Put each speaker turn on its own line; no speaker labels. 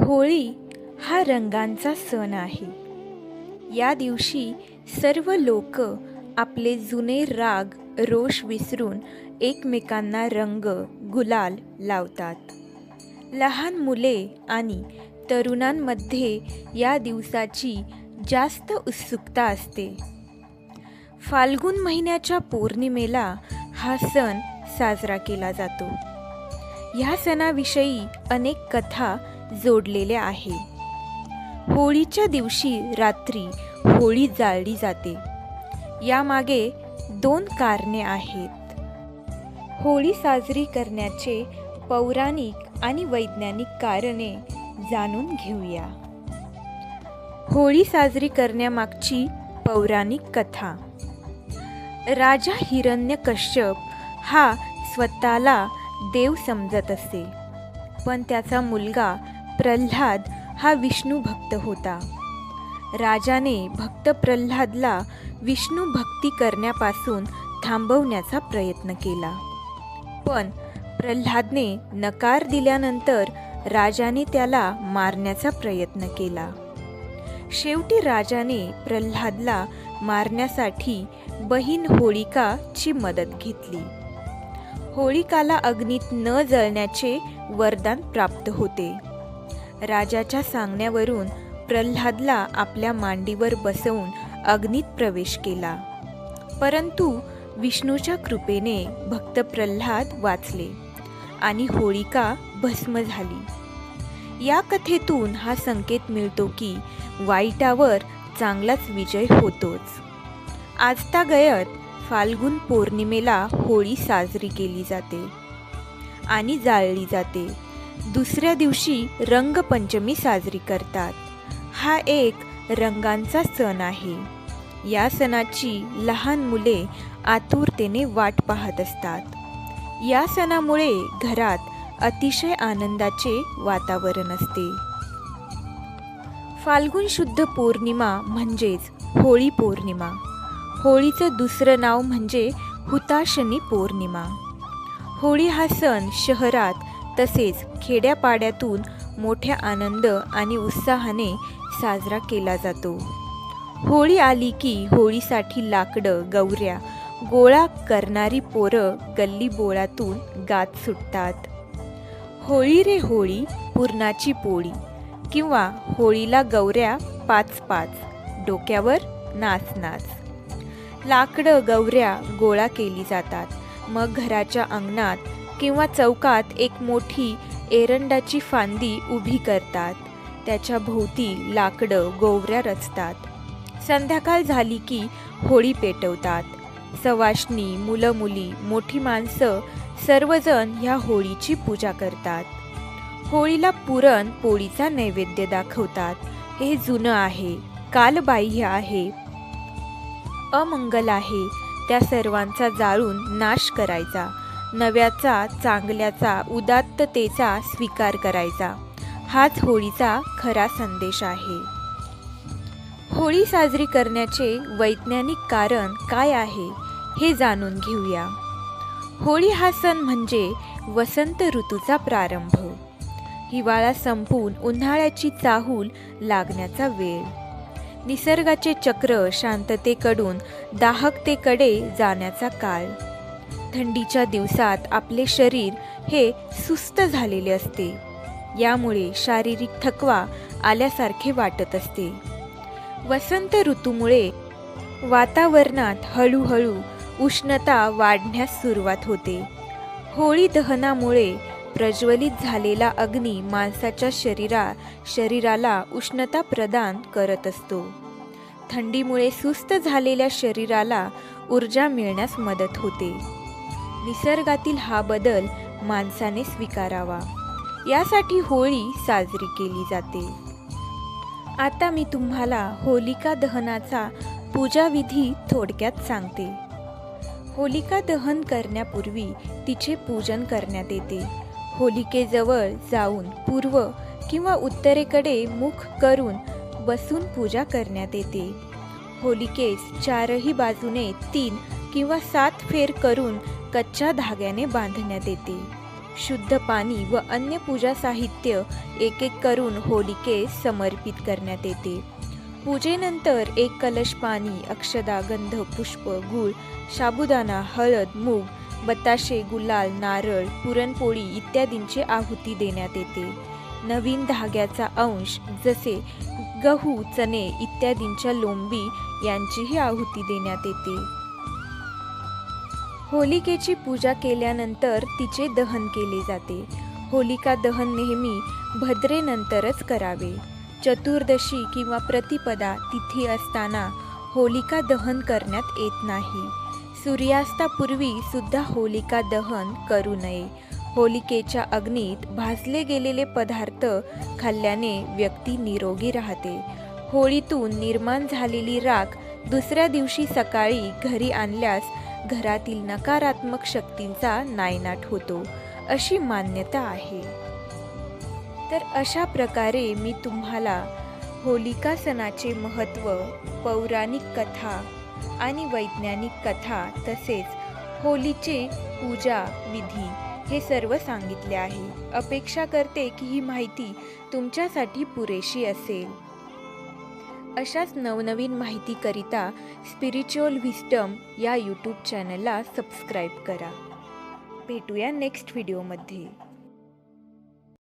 होळी हा रंगांचा सण आहे. या दिवशी सर्व लोक आपले जुने राग रोष विसरून एकमेकांना रंग गुलाल लावतात. लहान मुले आणि तरुणांमध्ये या दिवसाची जास्त उत्सुकता असते. फाल्गुन महिन्याच्या पौर्णिमेला हा सण साजरा केला जातो. ह्या सणाविषयी अनेक कथा जोडलेल्या आहे. होळीच्या दिवशी रात्री होळी जाळली जाते. यामागे 2 कारणे आहेत. होळी साजरी करण्याचे पौराणिक आणि वैज्ञानिक कारणे जाणून घेऊया. होळी साजरी करण्यामागची पौराणिक कथा. राजा हिरण्यकश्यप हा स्वतःला देव समजत असे, पण त्याचा मुलगा प्रल्हाद हा विष्णू भक्त होता. राजाने भक्त प्रल्हादला विष्णू भक्ती करण्यापासून थांबवण्याचा प्रयत्न केला, पण प्रल्हादने नकार दिल्यानंतर राजाने त्याला मारण्याचा प्रयत्न केला. शेवटी राजाने प्रल्हादला मारण्यासाठी बहीण होळिकाची मदत घेतली. होळिकाला अग्नीत न जळण्याचे वरदान प्राप्त होते. राजाच्या सांगण्यावरून प्रल्हादला आपल्या मांडीवर बसवून अग्नीत प्रवेश केला, परंतु विष्णूच्या कृपेने भक्त प्रल्हाद वाचले आणि होळिका भस्म झाली. या कथेतून हा संकेत मिळतो की वाईटावर चांगलाच विजय होतोच. आजतागयत फाल्गुन पौर्णिमेला होळी साजरी केली जाते आणि जाळली जाते. दुसऱ्या दिवशी रंगपंचमी साजरी करतात. हा एक रंगांचा सण आहे. या सणाची लहान मुले आतुरतेने वाट पाहत असतात. या सणामुळे घरात अतिशय आनंदाचे वातावरण असते. फाल्गुन शुद्ध पौर्णिमा म्हणजेच होळी पौर्णिमा. होळीचं दुसरं नाव म्हणजे हुताशनी पौर्णिमा. होळी हा सण शहरात तसेच खेड्यापाड्यातून मोठ्या आनंद आणि उत्साहाने साजरा केला जातो. होळी आली की होळीसाठी लाकडं गौऱ्या गोळा करणारी पोरं गल्ली बोळातून गात सुटतात. होळी रे होळी पुरणाची पोळी किंवा होळीला गौऱ्या 5-5 डोक्यावर नाच नाच. लाकडं गौऱ्या गोळा केली जातात. मग घराच्या अंगणात किंवा चौकात एक मोठी एरंडाची फांदी उभी करतात. त्याच्या भोवती लाकडं गौऱ्या रचतात. संध्याकाळ झाली की होळी पेटवतात. सवाष्णी, मुलं मुली, मोठी माणसं सर्वजण ह्या होळीची पूजा करतात. होळीला पुरण पोळीचा नैवेद्य दाखवतात. हे जुनं आहे, कालबाह्य आहे, अमंगल आहे, त्या सर्वांचा जाळून नाश करायचा. नव्याचा, चांगल्याचा, उदात्ततेचा स्वीकार करायचा. हाच होळीचा खरा संदेश आहे. होळी साजरी करण्याचे वैज्ञानिक कारण काय आहे हे जाणून घेऊया. होळी हा सण म्हणजे वसंत ऋतूचा प्रारंभ. हिवाळा संपून उन्हाळ्याची चाहूल लागण्याचा वेळ. निसर्गाचे चक्र शांततेकडून दाहकतेकडे जाण्याचा काळ. थंडीच्या दिवसात आपले शरीर हे सुस्त झालेले असते. यामुळे शारीरिक थकवा आल्यासारखे वाटत असते. वसंत ऋतूमुळे वातावरणात हळूहळू उष्णता वाढण्यास सुरुवात होते. होळी दहनामुळे प्रज्वलित झालेला अग्नी माणसाच्या शरीराला उष्णता प्रदान करत असतो. थंडीमुळे सुस्त झालेल्या शरीराला ऊर्जा मिळण्यास मदत होते. निसर्गातील हा बदल माणसाने स्वीकारावा, यासाठी होळी साजरी केली जाते. आता मी तुम्हाला होलिका दहनाचा पूजाविधी थोडक्यात सांगते. होलिका दहन करण्यापूर्वी तिचे पूजन करण्यात येते. होलिकेजवळ जाऊन पूर्व किंवा उत्तरेकडे मुख करून बसून पूजा करण्यात येते. होलिकेस 4ही बाजूने 3 किंवा 7 फेर करून कच्च्या धाग्याने बांधण्यात येते. शुद्ध पाणी व अन्य पूजा साहित्य एक एक करून होलिकेस समर्पित करण्यात येते. पूजेनंतर एक कलश पाणी, अक्षदा, गंध, पुष्प, गूळ, साबुदाणा, हळद, मूग, बताशे, गुलाल, नारळ, पुरणपोळी इत्यादींची आहुती देण्यात येते. नवीन धाग्याचा अंश जसे गहू, चणे इत्यादींच्या लोंबी यांचीही आहुती देण्यात येते. होलिकेची पूजा केल्यानंतर तिचे दहन केले जाते. होलिका दहन नेहमी भद्रेनंतरच करावे. चतुर्दशी किंवा प्रतिपदा तिथी असताना होलिका दहन करण्यात येत नाही. सूर्यास्तापूर्वी सुद्धा होलिका दहन करू नये. होलिकेच्या अग्नीत भाजले गेलेले पदार्थ खाल्ल्याने व्यक्ती निरोगी राहते. होळीतून निर्माण झालेली राख दुसऱ्या दिवशी सकाळी घरी आणल्यास घरातील नकारात्मक शक्तींचा नायनाट होतो, अशी मान्यता आहे. तर अशा प्रकारे मी तुम्हाला होलिका सणाचे महत्त्व, पौराणिक कथा आणि वैज्ञानिक कथा तसेच होलीचे पूजा विधी हे सर्व सांगितले आहे. अपेक्षा करते की ही माहिती तुमच्यासाठी पुरेशी असेल. अशाच नवनवीन माहितीकरिता स्पिरिच्युअल विस्डम या यूट्यूब चॅनलला सबस्क्राईब करा. भेटूया नेक्स्ट व्हिडिओमध्ये.